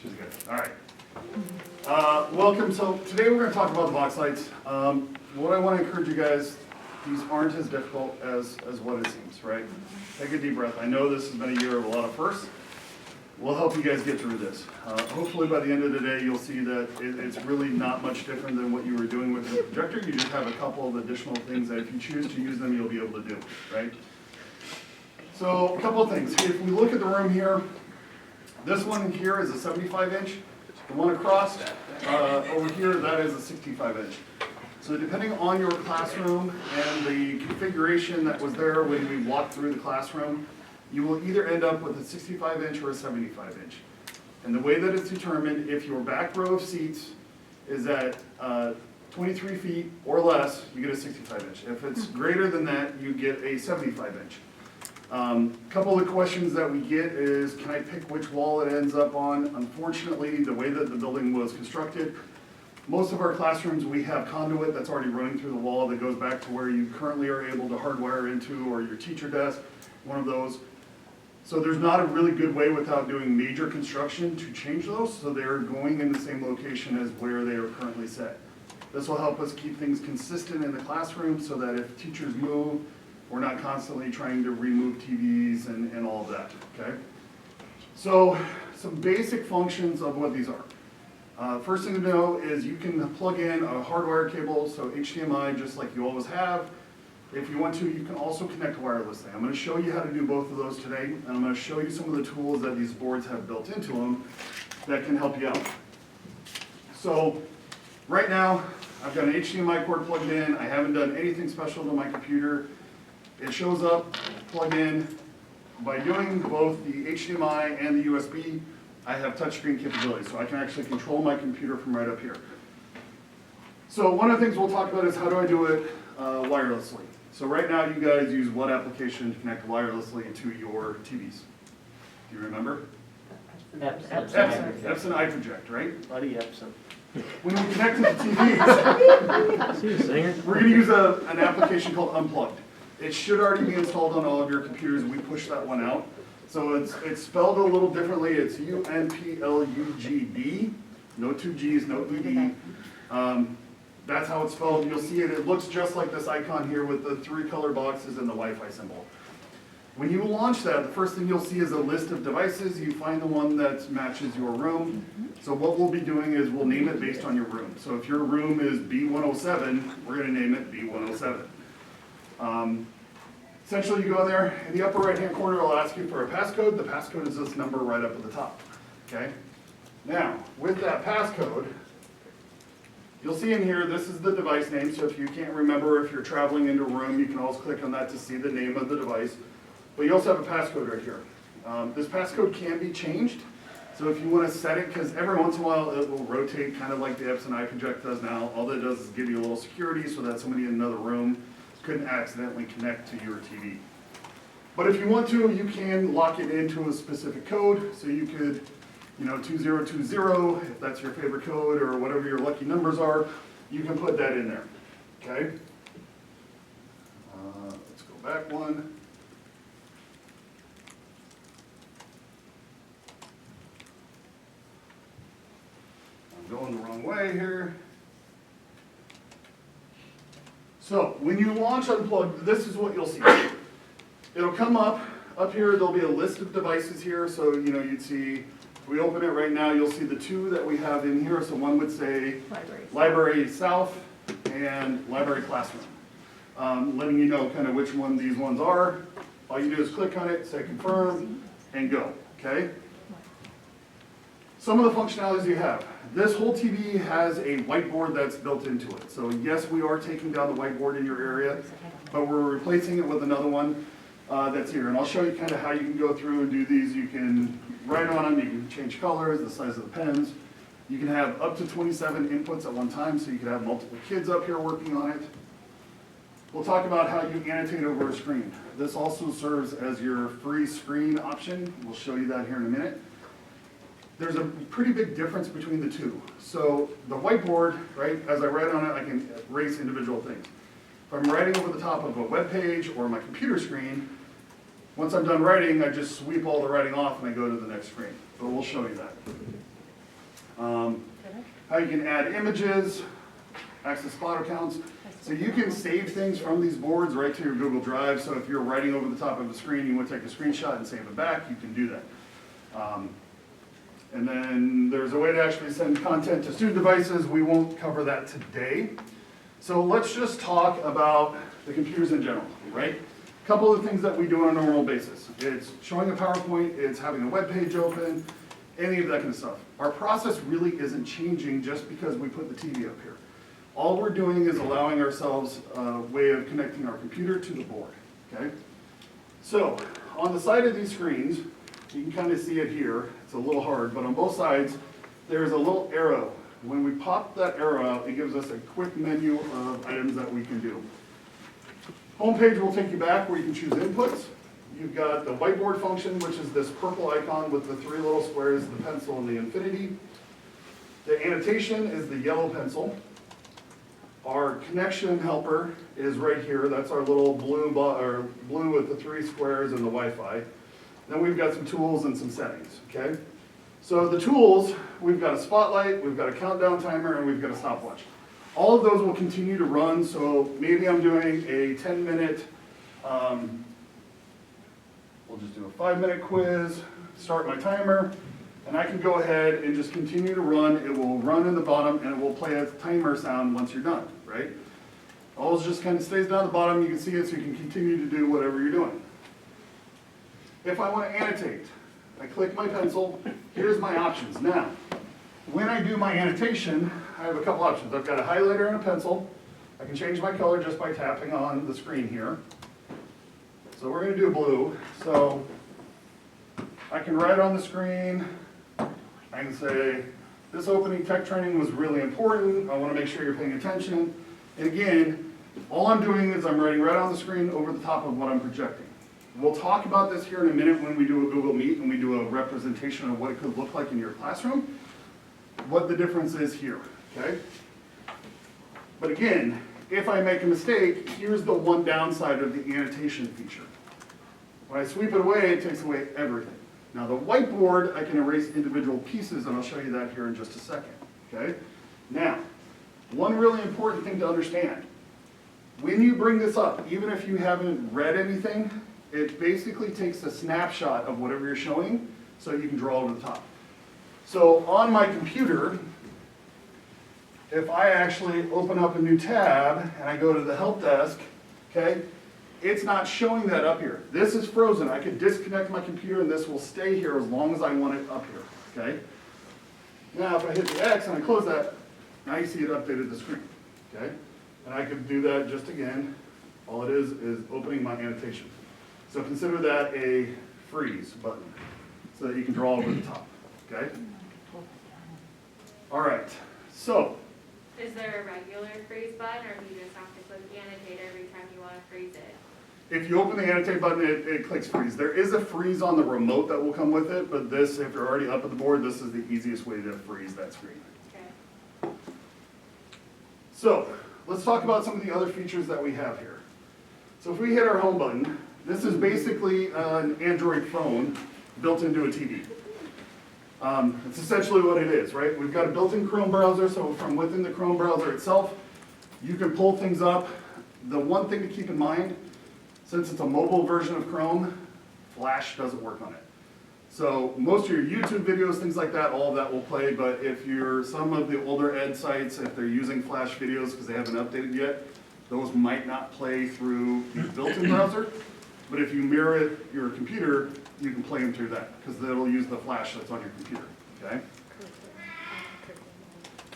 She's good. All right. Welcome. So today we're going to talk about the Boxlights. What I want to encourage you guys, these aren't as difficult as what it seems, right? Take a deep breath. I know this has been a year of a lot of firsts. We'll help you guys get through this. Hopefully by the end of the day, you'll see that it's really not much different than what you were doing with the projector. You just have a couple of additional things that if you choose to use them, you'll be able to do, right? So a couple of things. If we look at the room here, this one here is a 75-inch. The one across over here, that is a 65-inch. So depending on your classroom and the configuration that was there when we walked through the classroom, you will either end up with a 65-inch or a 75-inch. And the way that it's determined, if your back row of seats is at 23 feet or less, you get a 65-inch. If it's greater than that, you get a 75-inch. Couple of the questions that we get is, can I pick which wall it ends up on? Unfortunately, the way that the building was constructed, most of our classrooms, we have conduit that's already running through the wall that goes back to where you currently are able to hardwire into, or your teacher desk, one of those. So there's not a really good way without doing major construction to change those, so they're going in the same location as where they are currently set. This will help us keep things consistent in the classroom so that if teachers move, we're not constantly trying to remove TVs and all of that, okay? So some basic functions of what these are. First thing to know is you can plug in a hardwire cable, so HDMI, just like you always have. If you want to, you can also connect wirelessly. I'm going to show you how to do both of those today, and I'm going to show you some of the tools that these boards have built into them that can help you out. So right now, I've got an HDMI cord plugged in. I haven't done anything special to my computer. It shows up, plug in. By doing both the HDMI and the USB, I have touchscreen capability, so I can actually control my computer from right up here. So one of the things we'll talk about is how do I do it wirelessly. So right now you guys use what application to connect wirelessly to your TVs? Do you remember? Epson iProject, right? Buddy Epson. When we connect to the TVs, we're going to use an application called Unplugged. It should already be installed on all of your computers. We push that one out. So it's spelled a little differently. It's UNPLUGD. No two G's, no ED. That's how it's spelled. You'll see it. It looks just like this icon here with the 3 color boxes and the Wi-Fi symbol. When you launch that, the first thing you'll see is a list of devices. You find the one that matches your room. So what we'll be doing is we'll name it based on your room. So if your room is B107, we're going to name it B107. Essentially, you go in there, in the upper right-hand corner, it'll ask you for a passcode. The passcode is this number right up at the top, okay? Now, with that passcode, you'll see in here, this is the device name, so if you can't remember, if you're traveling into a room, you can also click on that to see the name of the device. But you also have a passcode right here. This passcode can be changed, so if you want to set it, because every once in a while it will rotate, kind of like the Epson iProject does now. All that does is give you a little security so that somebody in another room couldn't accidentally connect to your TV. But if you want to, you can lock it into a specific code. So you could, 2020, if that's your favorite code, or whatever your lucky numbers are, you can put that in there, okay? Let's go back one. I'm going the wrong way here. So when you launch Unplugged, this is what you'll see. It'll come up here, there'll be a list of devices here. So, you'd see, if we open it right now, you'll see the 2 that we have in here. So one would say Library South and Library Classroom. Letting you know kind of which one these ones are. All you do is click on it, say confirm, and go, okay? Some of the functionalities you have. This whole TV has a whiteboard that's built into it. So yes, we are taking down the whiteboard in your area, but we're replacing it with another one that's here. And I'll show you kind of how you can go through and do these. You can write on them, you can change colors, the size of the pens. You can have up to 27 inputs at one time, so you can have multiple kids up here working on it. We'll talk about how you annotate over a screen. This also serves as your free screen option. We'll show you that here in a minute. There's a pretty big difference between the two. So the whiteboard, right, as I write on it, I can erase individual things. If I'm writing over the top of a web page or my computer screen, once I'm done writing, I just sweep all the writing off and I go to the next screen. But we'll show you that. How you can add images, access cloud accounts. So you can save things from these boards right to your Google Drive. So if you're writing over the top of the screen, you want to take a screenshot and save it back, you can do that. And then there's a way to actually send content to student devices. We won't cover that today. So let's just talk about the computers in general, right? A couple of things that we do on a normal basis. It's showing a PowerPoint, it's having a web page open, any of that kind of stuff. Our process really isn't changing just because we put the TV up here. All we're doing is allowing ourselves a way of connecting our computer to the board, okay? So on the side of these screens, you can kind of see it here. It's a little hard, but on both sides, there's a little arrow. When we pop that arrow out, it gives us a quick menu of items that we can do. Homepage will take you back where you can choose inputs. You've got the whiteboard function, which is this purple icon with the three little squares, the pencil and the infinity. The annotation is the yellow pencil. Our connection helper is right here. That's our little blue with the three squares and the Wi-Fi. Then we've got some tools and some settings, okay? So the tools, we've got a spotlight, we've got a countdown timer, and we've got a stopwatch. All of those will continue to run, so maybe I'm doing a 10-minute, we'll just do a 5-minute quiz, start my timer, and I can go ahead and just continue to run. It will run in the bottom, and it will play a timer sound once you're done, right? All just kind of stays down the bottom. You can see it, so you can continue to do whatever you're doing. If I want to annotate, I click my pencil. Here's my options. Now, when I do my annotation, I have a couple options. I've got a highlighter and a pencil. I can change my color just by tapping on the screen here. So we're going to do blue. So I can write on the screen. I can say, this opening tech training was really important. I want to make sure you're paying attention. And again, all I'm doing is I'm writing right on the screen over the top of what I'm projecting. We'll talk about this here in a minute when we do a Google Meet and we do a representation of what it could look like in your classroom, what the difference is here, okay? But again, if I make a mistake, here's the one downside of the annotation feature. When I sweep it away, it takes away everything. Now the whiteboard, I can erase individual pieces, and I'll show you that here in just a second, okay? Now, one really important thing to understand. When you bring this up, even if you haven't read anything, it basically takes a snapshot of whatever you're showing so you can draw over the top. So on my computer, if I actually open up a new tab and I go to the help desk, okay, it's not showing that up here. This is frozen. I can disconnect my computer and this will stay here as long as I want it up here, okay? Now if I hit the X and I close that, now you see it updated the screen, okay? And I could do that just again. All it is opening my annotation. So consider that a freeze button so that you can draw over the top, okay? All right, so. Is there a regular freeze button, or do you just have to click annotate every time you want to freeze it? If you open the annotate button, it clicks freeze. There is a freeze on the remote that will come with it, but this, if you're already up at the board, this is the easiest way to freeze that screen. Okay. So let's talk about some of the other features that we have here. So if we hit our home button, this is basically an Android phone built into a TV. It's essentially what it is, right? We've got a built-in Chrome browser, so from within the Chrome browser itself, you can pull things up. The one thing to keep in mind, since it's a mobile version of Chrome, Flash doesn't work on it. So most of your YouTube videos, things like that, all of that will play, but if you're some of the older ed sites, if they're using Flash videos because they haven't updated yet, those might not play through the built-in browser. But if you mirror your computer, you can play them through that, because it'll use the Flash that's on your computer, okay?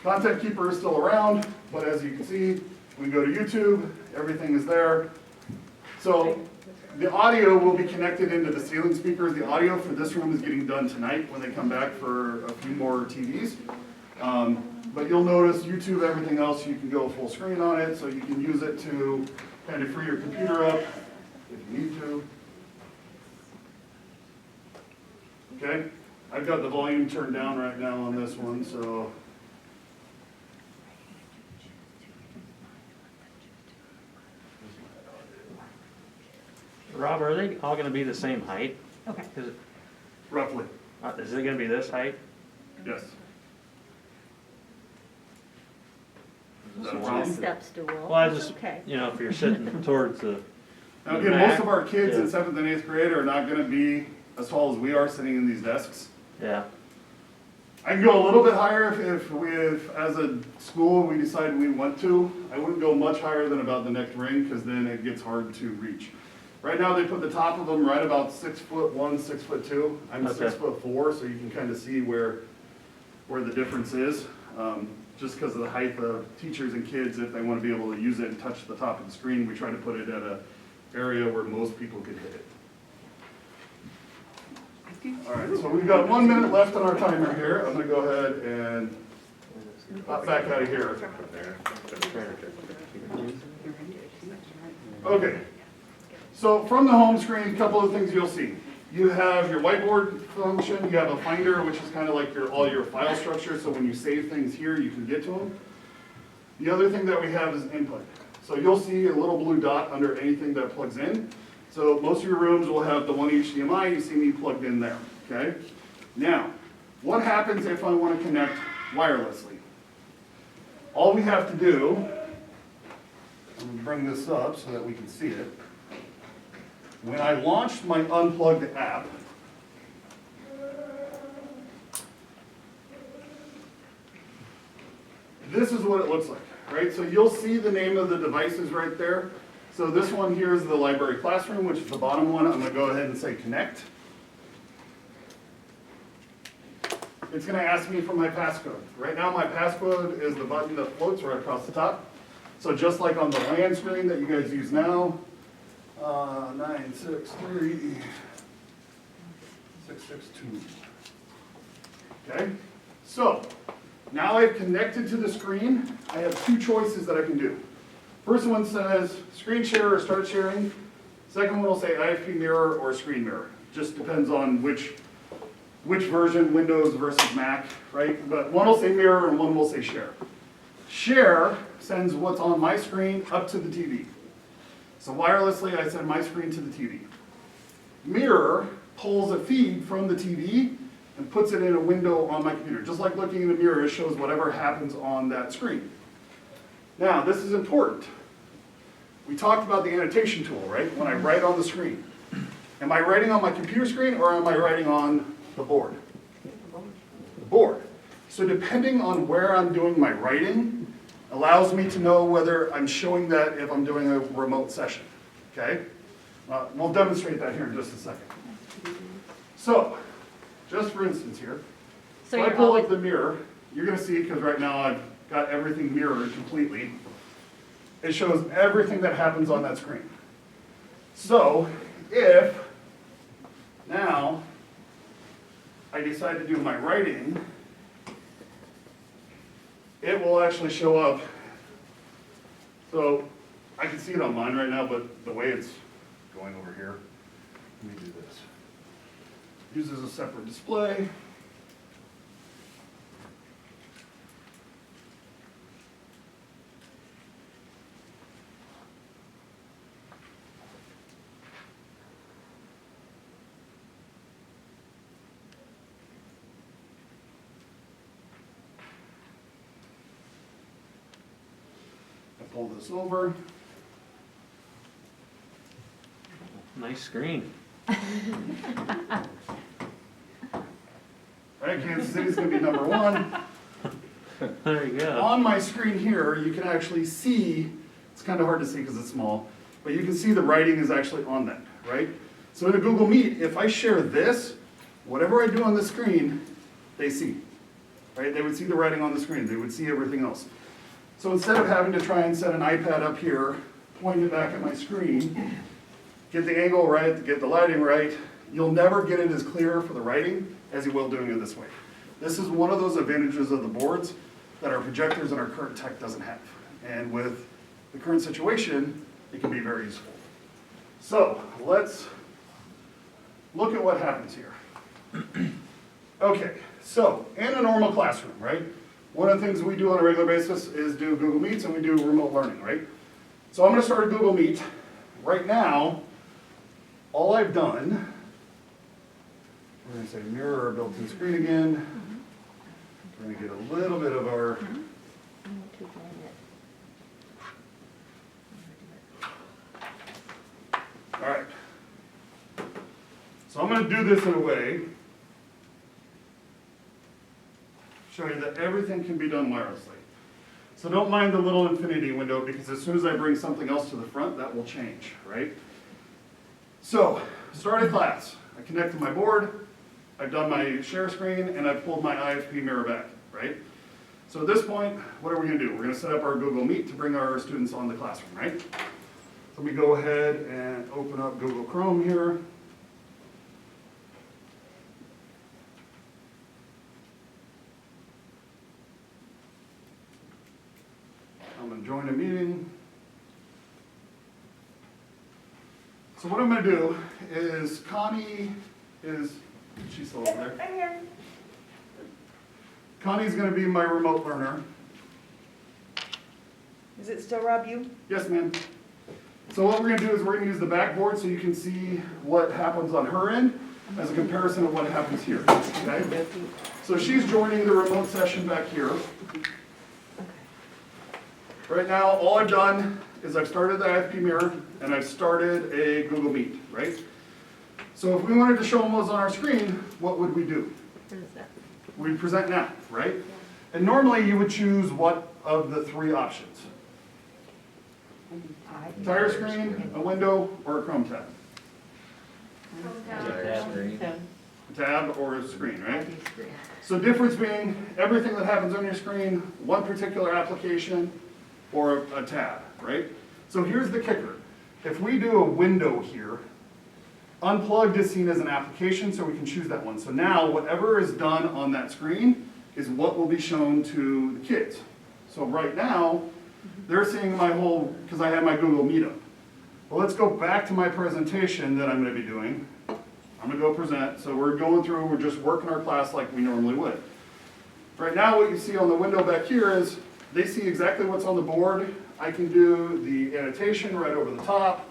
Content Keeper is still around, but as you can see, we can go to YouTube, everything is there. So the audio will be connected into the ceiling speakers. The audio for this room is getting done tonight when they come back for a few more TVs. But you'll notice YouTube, everything else, you can go full screen on it, so you can use it to kind of free your computer up if you need to. Okay, I've got the volume turned down right now on this one, so. Rob, are they all going to be the same height? Okay. Is it, Roughly, is it going to be this height? yes. that a So problem? Step stool. Well, I just, Okay. you know, if you're sitting towards the. Now, again, most of our back, kids in yeah. 7th and 8th grade are not gonna be as tall as we are sitting in these desks. Yeah, I can go a little bit higher if as a school, we decide we want to. I wouldn't go much higher than about the next ring, because then it gets hard to reach. Right now, they put the top of them right about 6'1", 6'2". I'm Okay. 6'4", so you can kind of see where the difference is. Just because of the height of teachers and kids, if they want to be able to use it and touch the top of the screen, we try to put it at an area where most people could hit it. All right, so we've got 1 minute left on our timer here. I'm gonna go ahead and hop back out of here. Okay, so from the home screen, a couple of things you'll see. You have your whiteboard function, you have a finder, which is kind of like all your file structure, so when you save things here, you can get to them. The other thing that we have is input. So you'll see a little blue dot under anything that plugs in. So most of your rooms will have the one HDMI, you see me plugged in there, okay? Now, what happens if I want to connect wirelessly? All we have to do, I'm going to bring this up so that we can see it. When I launched my unplugged app, this is what it looks like, right? So you'll see the name of the devices right there. So this one here is the library classroom, which is the bottom one. I'm going to go ahead and say connect. It's going to ask me for my passcode. Right now my passcode is the button that floats right across the top. So just like on the LAN screen that you guys use now, 963 662. Okay, so now I've connected to the screen. I have two choices that I can do. First one says screen share or start sharing. Second one will say IFP mirror or screen mirror. Just depends on which version, Windows versus Mac, right? But one will say mirror and one will say share. Share sends what's on my screen up to the TV. So wirelessly, I send my screen to the TV. Mirror pulls a feed from the TV and puts it in a window on my computer. Just like looking in a mirror, it shows whatever happens on that screen. Now, this is important. We talked about the annotation tool, right? When I write on the screen. Am I writing on my computer screen or am I writing on the board? The board. So depending on where I'm doing my writing, allows me to know whether I'm showing that if I'm doing a remote session, okay? We'll demonstrate that here in just a second. So, just for instance here, So if I you're pull always, up the mirror, you're gonna see, because right now I've got everything mirrored completely, it shows everything that happens on that screen. So, if now I decide to do my writing, it will actually show up. So I can see it on mine right now, but the way it's going over here, let me do this. Uses a separate display. Pull this over. nice screen. Right, Kansas City's gonna be #1. There you go. On my screen here, you can actually see, it's kind of hard to see because it's small, but you can see the writing is actually on that, right? So in a Google Meet, if I share this, whatever I do on the screen, they see, right? They would see the writing on the screen. They would see everything else. So instead of having to try and set an iPad up here, point it back at my screen, get the angle right, get the lighting right, you'll never get it as clear for the writing as you will doing it this way. This is one of those advantages of the boards that our projectors and our current tech doesn't have. And with the current situation, it can be very useful. So let's look at what happens here. Okay, so in a normal classroom, right? One of the things we do on a regular basis is do Google Meets and we do remote learning, right? So I'm gonna start a Google Meet. Right now, all I've done, we're gonna say mirror our built-in screen again. We're gonna get a little bit of our So I'm going to do this in a way, show you that everything can be done wirelessly. So don't mind the little infinity window, because as soon as I bring something else to the front, that will change, right? So, start a class. I connect to my board, I've done my share screen, and I've pulled my IFP mirror back, right? So at this point, what are we going to do? We're going to set up our Google Meet to bring our students on the classroom, right? So let me go ahead and open up Google Chrome here. I'm going to join a meeting. So what I'm going to do is, she's still over there? I'm here. Connie's going to be my remote learner. Is it still Rob you? Yes, ma'am. So what we're going to do is we're going to use the backboard so you can see what happens on her end as a comparison of what happens here. Okay? So she's joining the remote session back here. Right now, all I've done is I've started the IFP mirror and I've started a Google Meet, right? So if we wanted to show them those on our screen, what would we do? We'd present now, right? And normally you would choose what of the three options? Entire screen, a window, or a Chrome tab? A tab or a screen, right? So difference being everything that happens on your screen, one particular application, or a tab, right? So here's the kicker. If we do a window here, unplugged is seen as an application, so we can choose that one. So now whatever is done on that screen is what will be shown to the kids. So right now, they're seeing my whole, because I have my Google Meetup. Well, let's go back to my presentation that I'm going to be doing. I'm going to go present. So we're going through, we're just working our class like we normally would. Right now, what you see on the window back here is they see exactly what's on the board. I can do the annotation right over the top.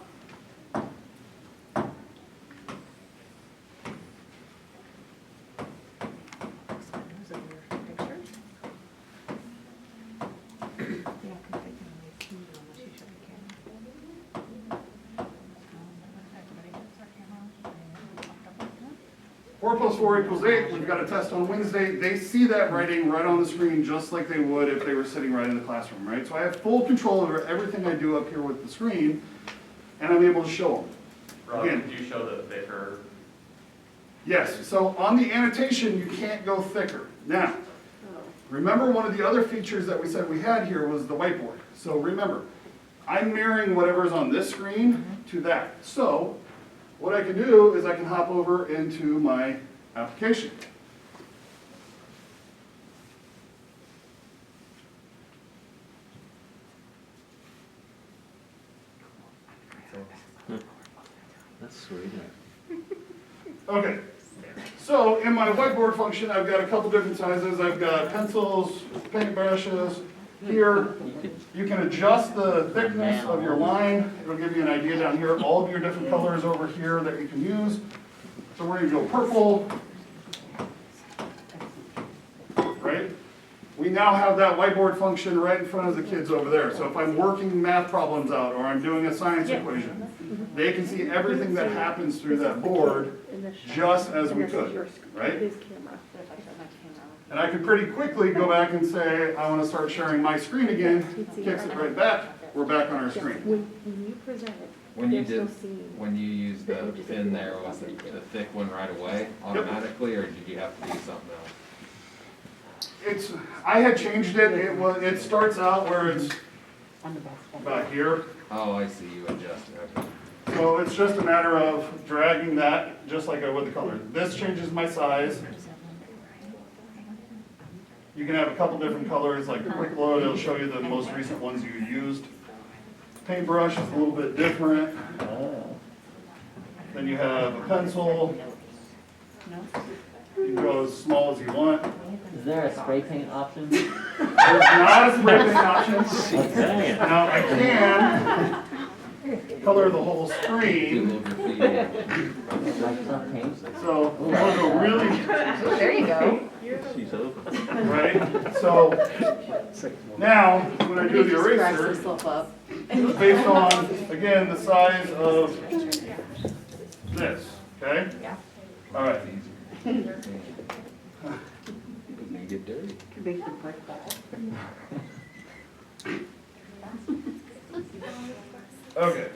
Four plus 4 equals 8. We've got a test on Wednesday. They see that writing right on the screen just like they would if they were sitting right in the classroom, right? So I have full control over everything I do up here with the screen, and I'm able to show them. Rob, Again, could you show the thicker? yes, so on the annotation, you can't go thicker. Now, remember one of the other features that we said we had here was the whiteboard. So remember, I'm mirroring whatever's on this screen to that. So what I can do is I can hop over into my application. That's sweet. Okay, so in my whiteboard function, I've got a couple different sizes. I've got pencils, paintbrushes. Here, you can adjust the thickness of your line. It'll give you an idea down here. All of your different colors over here that you can use. So we're going to go purple. Right? We now have that whiteboard function right in front of the kids over there. So if I'm working math problems out or I'm doing a science equation, they can see everything that happens through that board just as we could, right? And I can pretty quickly go back and say, I want to start sharing my screen again, kicks it right back, we're back on our screen. When you present it, When you they're did, still seeing. when you used the pin there, was it the thick one right away automatically, or did you have to do something else? I had changed it, it starts out where it's about here. Oh, I see, you adjusted, okay. So it's just a matter of dragging that, just like I would the color. This changes my size. You can have a couple different colors, like quick load, it'll show you the most recent ones you used. Paintbrush is a little bit different. Then you have a pencil. You can go as small as you want. Is there a spray paint option? There's not a spray paint option. Dang. Now I can color the whole Do screen. little graffiti. Like some paint? So those are really, There you go. She's open. right? So now, when I do the eraser, it's based on, again, the size of this, okay? All right. May get dirty. Okay.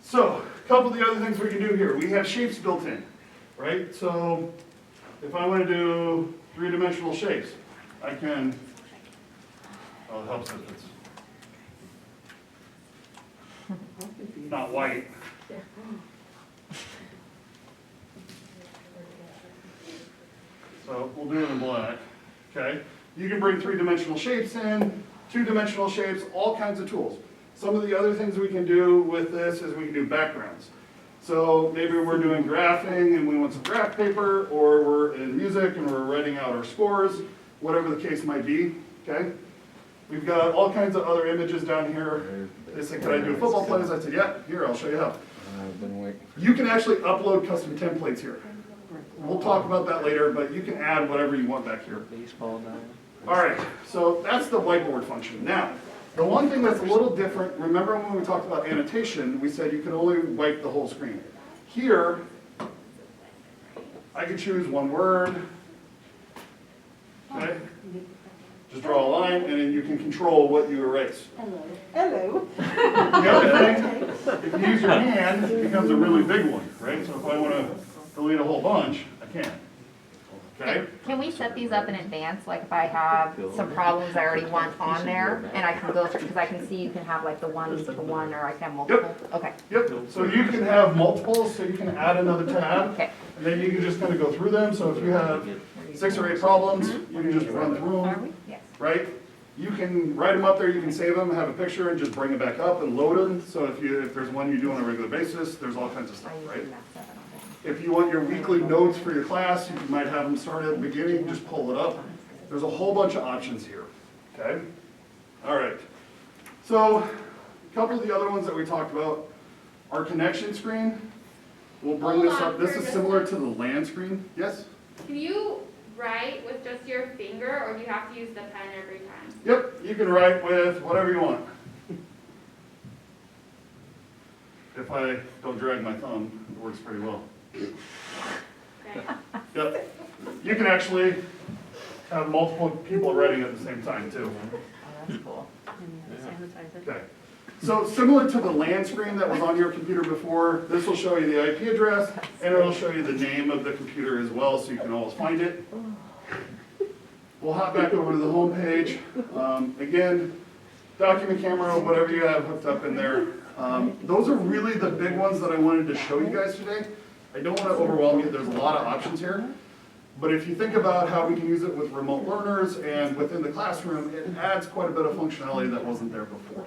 So, a couple of the other things we can do here. We have shapes built in, right? So, if I want to do three-dimensional shapes, I can, well, it helps if it's not white. So we'll do it in black, okay? You can bring three-dimensional shapes in, two-dimensional shapes, all kinds of tools. Some of the other things we can do with this is we can do backgrounds. So maybe we're doing graphing and we want some graph paper, or we're in music and we're writing out our scores, whatever the case might be, okay? We've got all kinds of other images down here. They said, could I do football plays? I said, yeah, here, I'll show you how. I've been waiting. You can actually upload custom templates here. We'll talk about that later, but you can add whatever you want back here. Baseball diamond. All right, so that's the whiteboard function. Now, the one thing that's a little different, remember when we talked about annotation, we said you could only wipe the whole screen. Here, I could choose one word, okay? Just draw a line, and then you can control what you erase. Hello. The other thing, if you use your hand, it becomes a really big one, right? So if I want to delete a whole bunch, I can. Okay? Can we set these up in advance, like if I have some problems I already want on there, and I can go through, because I can see you can have like the one, or I can have multiple? Okay, Yep, so you can have multiples, so you can add another tab, okay. and then you can just kind of go through them. So if you have 6 or 8 problems, you can just run through Are them, we? Yes. right? You can write them up there, you can save them, have a picture, and just bring it back up and load them. So if there's one you do on a regular basis, there's all kinds of stuff, I right? usually mess that up. If you want your weekly notes for your class, you might have them start at the beginning, just pull it up. There's a whole bunch of options here, okay? All right. So, a couple of the other ones that we talked about, our connection screen. We'll bring this up. This is similar to the LAN screen. Yes? Can you write with just your finger, or do you have to use the pen every time? Yep, you can write with whatever you want. If I don't drag my thumb, it works pretty well. Okay. Yep. You can actually have multiple people writing at the same time too. Oh, that's cool. Okay. So similar to the LAN screen that was on your computer before, this will show you the IP address and it'll show you the name of the computer as well, so you can always find it. We'll hop back over to the home page. Again, document camera, whatever you have hooked up in there. Those are really the big ones that I wanted to show you guys today. I don't want to overwhelm you, there's a lot of options here. But if you think about how we can use it with remote learners and within the classroom, it adds quite a bit of functionality that wasn't there before.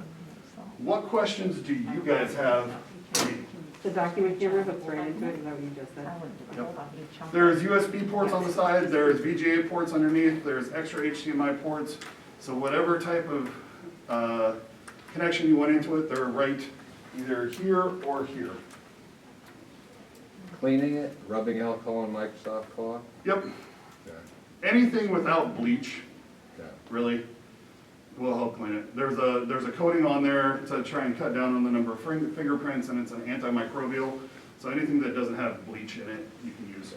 What questions do you guys have for me? The document camera hooks right into it, is that what you just said? I wouldn't do a whole lot of each chunk. There's USB ports on the side, there's VGA ports underneath, there's extra HDMI ports. So whatever type of connection you went into it, they're right either here or here. Cleaning it, rubbing alcohol on Microsoft cloth? Yep, Okay. anything without bleach, Okay. really, will help clean it. There's a coating on there to try and cut down on the number of fingerprints, and it's an antimicrobial. So anything that doesn't have bleach in it, you can use.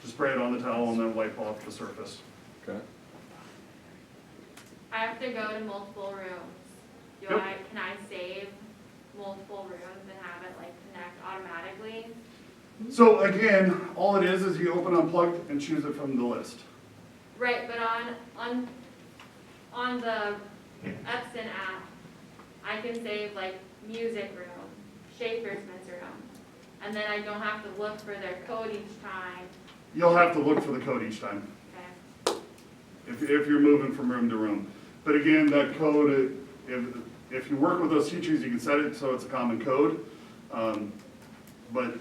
Just spray it on the towel and then wipe off the surface. Okay. I have to go to multiple rooms. Yep. Can I save multiple rooms and have it like connect automatically? So again, all it is you open Unplugged and choose it from the list. Right, but on the Epson app, I can save like music room, Schaefer-Smith's room, and then I don't have to look for their code each time. You'll have to look for the code each time Okay. if you're moving from room to room. But again, that code, if you work with those teachers, you can set it so it's a common code. But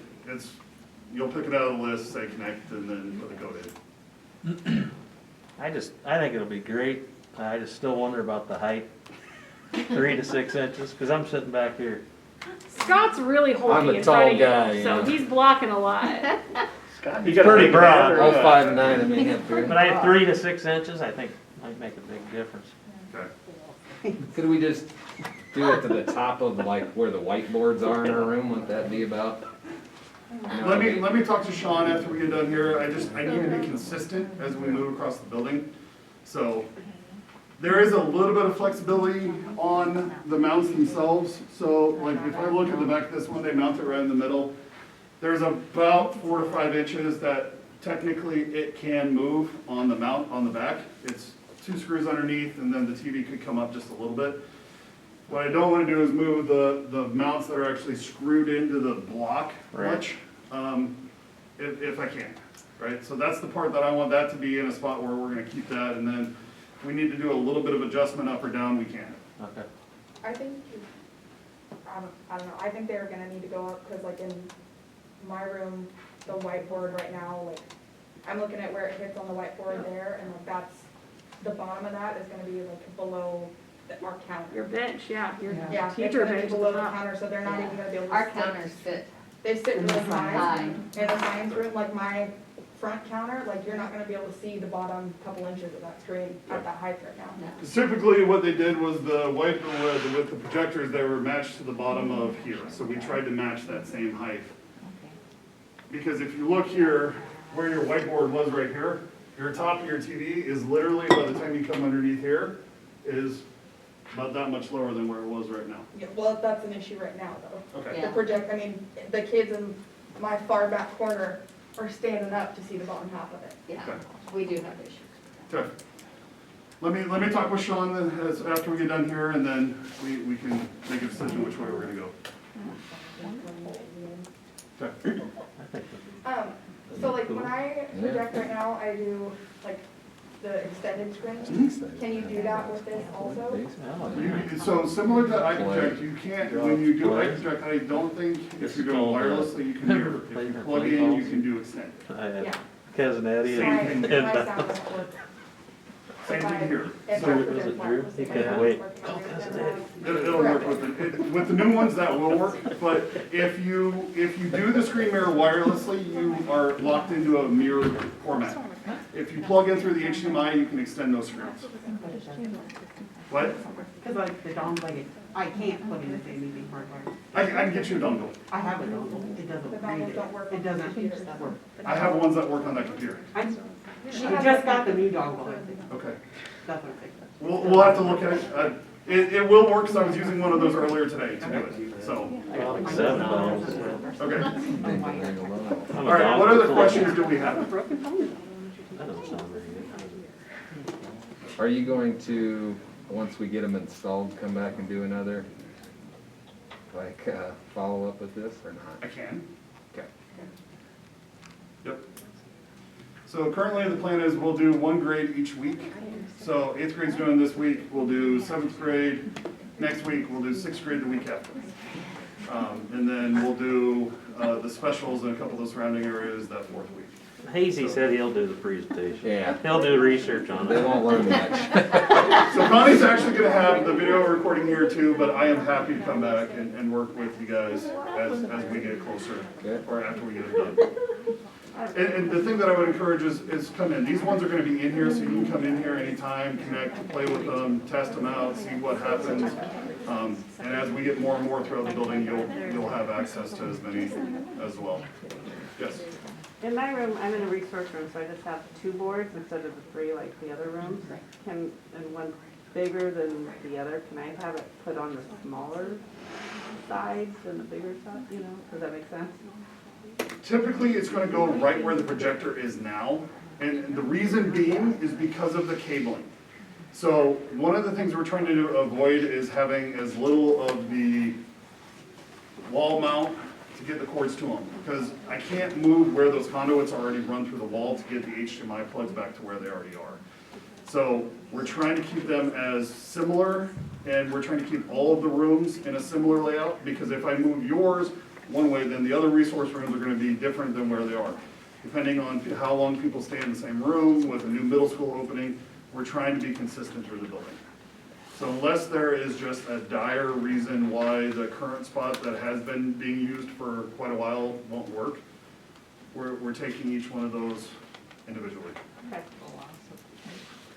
you'll pick it out of the list, say connect, and then put the code in. I think it'll be great. I just still wonder about the height, 3 to 6 inches, because I'm sitting back here. Scott's really I'm hulky a in tall front of guy, you, you so know. he's blocking a lot. He's pretty broad, I'm 5'9", I may have beard. but I had 3 to 6 inches. I think might make a big difference. Okay. Could we just do it to the top of like where the whiteboards are in our room? Wouldn't that be about? Let me talk to Sean after we get done here. I need to be consistent as we move across the building. So there is a little bit of flexibility on the mounts themselves. So like if I look at the back of this one, they mount it right in the middle. There's about 4 to 5 inches that technically it can move on the mount on the back. It's 2 screws underneath and then the TV could come up just a little bit. What I don't want to do is move the mounts that are actually screwed into the block much, if I can, right? So that's the part that I want that to be in a spot where we're going to keep that, and then if we need to do a little bit of adjustment up or down, we can. Okay. I think, I don't know, I think they're gonna need to go up, cause like in my room, the whiteboard right now, like, I'm looking at where it hits on the whiteboard there, and like that's, the bottom of that is gonna be like below our counter. Your bench, yeah, your Yeah, it's teacher gonna be bench below is the up. counter, so they're not even gonna be able to. Our sit. counters fit They sit really high, high. in the science room, like my front counter, like you're not gonna be able to see the bottom couple inches of that screen at that height right now. Because typically what they did was the whiteboard with the projectors, they were matched to the bottom of here. So we tried to match that same height. Because if you look here, where your whiteboard was right here, your top of your TV is literally, by the time you come underneath here, is about that much lower than where it was right now. Yeah, well, that's an issue right now though. Okay. The I mean, the kids in my far back corner are standing up to see the bottom half of it. Yeah, Okay. we do have issues. Okay. Let me talk with Sean then, after we get done here, and then we can make a decision which way we're gonna go. Okay. So like when I project right now, I do like the extended screen. Can you do that with this also? So similar to iProject, you can't, when you do iProject, I don't think if you're doing wirelessly, you can hear. If you plug in, you can do extend. I had Yeah. Cazanetti My and, my sound doesn't work. Same thing here. If So I was project it Drew? wirelessly, He my can't sound's wait. working Call on it, Cazanetti. then, It'll work with the new ones that will work, but if you do the screen mirror wirelessly, you are locked into a mirrored format. If you plug in through the HDMI, you can extend those screens. What? Because like the dongle, like I can't plug in the same EV hardware. I can get you a dongle. I have a dongle, it doesn't The read dongles it. don't work It on doesn't computers. work. I have ones that work on that computer. I just got the new dongle, I think. Okay. That's what I'm thinking. We'll have to look at it. It will work, because I was using one of those earlier today to do it, so, I got like $7. okay. I'm All a right, dog what other with a- questions do we have? Broken phone. That don't sound very good. Are you going to, once we get them installed, come back and do another, like, follow-up with this or not? I can. Okay. Yep. So currently the plan is we'll do 1 grade each week. So 8th grade's doing this week, we'll do 7th grade, next week we'll do 6th grade the week after. And then we'll do the specials in a couple of the surrounding areas that 4th week. Hazy said he'll do the presentation. Yeah, He'll do research on they it. won't learn much. So Connie's actually gonna have the video recording here too, but I am happy to come back and work with you guys as we get closer, Good. or after we get it done. And the thing that I would encourage is come in. These ones are gonna be in here, so you can come in here anytime, connect, play with them, test them out, see what happens. And as we get more and more throughout the building, you'll have access to as many as well. Yes? In my room, I'm in a resource room, so I just have 2 boards instead of the 3 like the other rooms. And one bigger than the other, can I have it put on the smaller side than the bigger side, you know? Does that make sense? Typically, it's gonna go right where the projector is now, and the reason being is because of the cabling. So, one of the things we're trying to avoid is having as little of the wall mount to get the cords to them, because I can't move where those conduits already run through the wall to get the HDMI plugs back to where they already are. So, we're trying to keep them as similar, and we're trying to keep all of the rooms in a similar layout, because if I move yours one way, then the other resource rooms are gonna be different than where they are. Depending on how long people stay in the same room, with a new middle school opening, we're trying to be consistent through the building. So unless there is just a dire reason why the current spot that has been being used for quite a while won't work, we're taking each one of those individually. Okay.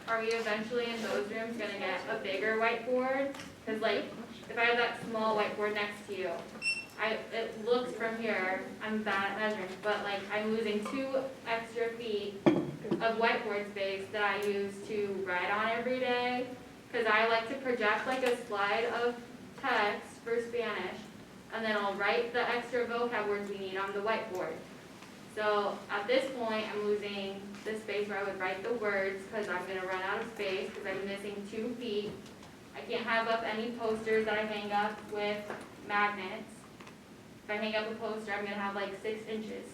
are we eventually in those rooms gonna get a bigger whiteboard? Cause like, if I have that small whiteboard next to you, it looks from here, I'm bad at measuring, but like, I'm losing 2 extra feet of whiteboard space that I use to write on every day. Cause I like to project like a slide of text for Spanish, and then I'll write the extra vocab words we need on the whiteboard. So at this point, I'm losing the space where I would write the words, because I'm gonna run out of space, because I'm missing 2 feet. I can't have up any posters that I hang up with magnets. If I hang up a poster, I'm gonna have like 6 inches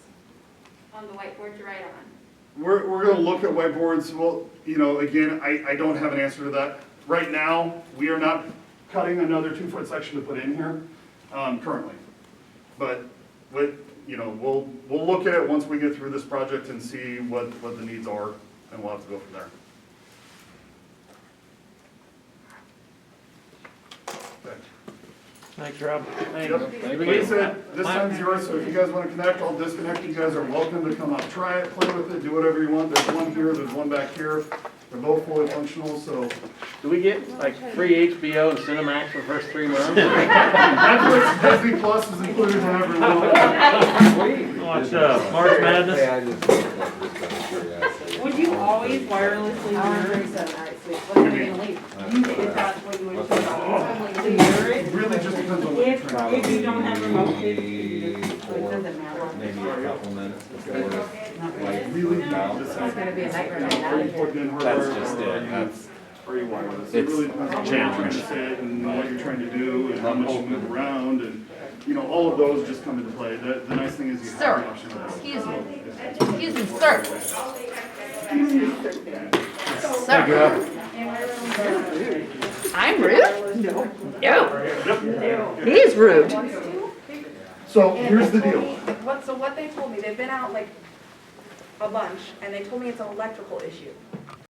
on the whiteboard to write on. We're gonna look at whiteboards. Well, you know, again, I don't have an answer to that. Right now, we are not cutting another 2-foot section to put in here, currently. But you know, we'll look at it once we get through this project and see what the needs are, and we'll have to go from there. Okay. Thanks, Rob. Yep. Like I said, this time's yours, so if you guys wanna connect, I'll disconnect. You guys are welcome to come out, try it, play with it, do whatever you want. There's one here, there's one back here. They're both fully functional, so. Do we get like free HBO and Cinemax for the first 3 months? Netflix, Disney Plus is included in every one. Watch March Madness. Hey, I just looked like this out of curiosity. Would you always wirelessly mirror? Alright, sweet. What time are you gonna leave? If that's what you would do. To mirror It it? really just depends on what you're trying to If do. you don't have remote kids, you just, so it doesn't matter. Maybe a couple minutes before, like, Really, about this is It's gonna be a nightmare right now. Are you plugged in hardware? That's just it. That's, Are you wireless? It's It really depends on where you're trying to challenge. sit and what you're trying to do and how much you move around and, you know, all of those just come into play. The nice thing is you have Sir, the option of. excuse me. Excuse me, sir. Thank you, Sir, Rob. I'm rude? No. He's rude. So here's the deal. So what they told me, they've been out like a bunch, and they told me it's an electrical issue.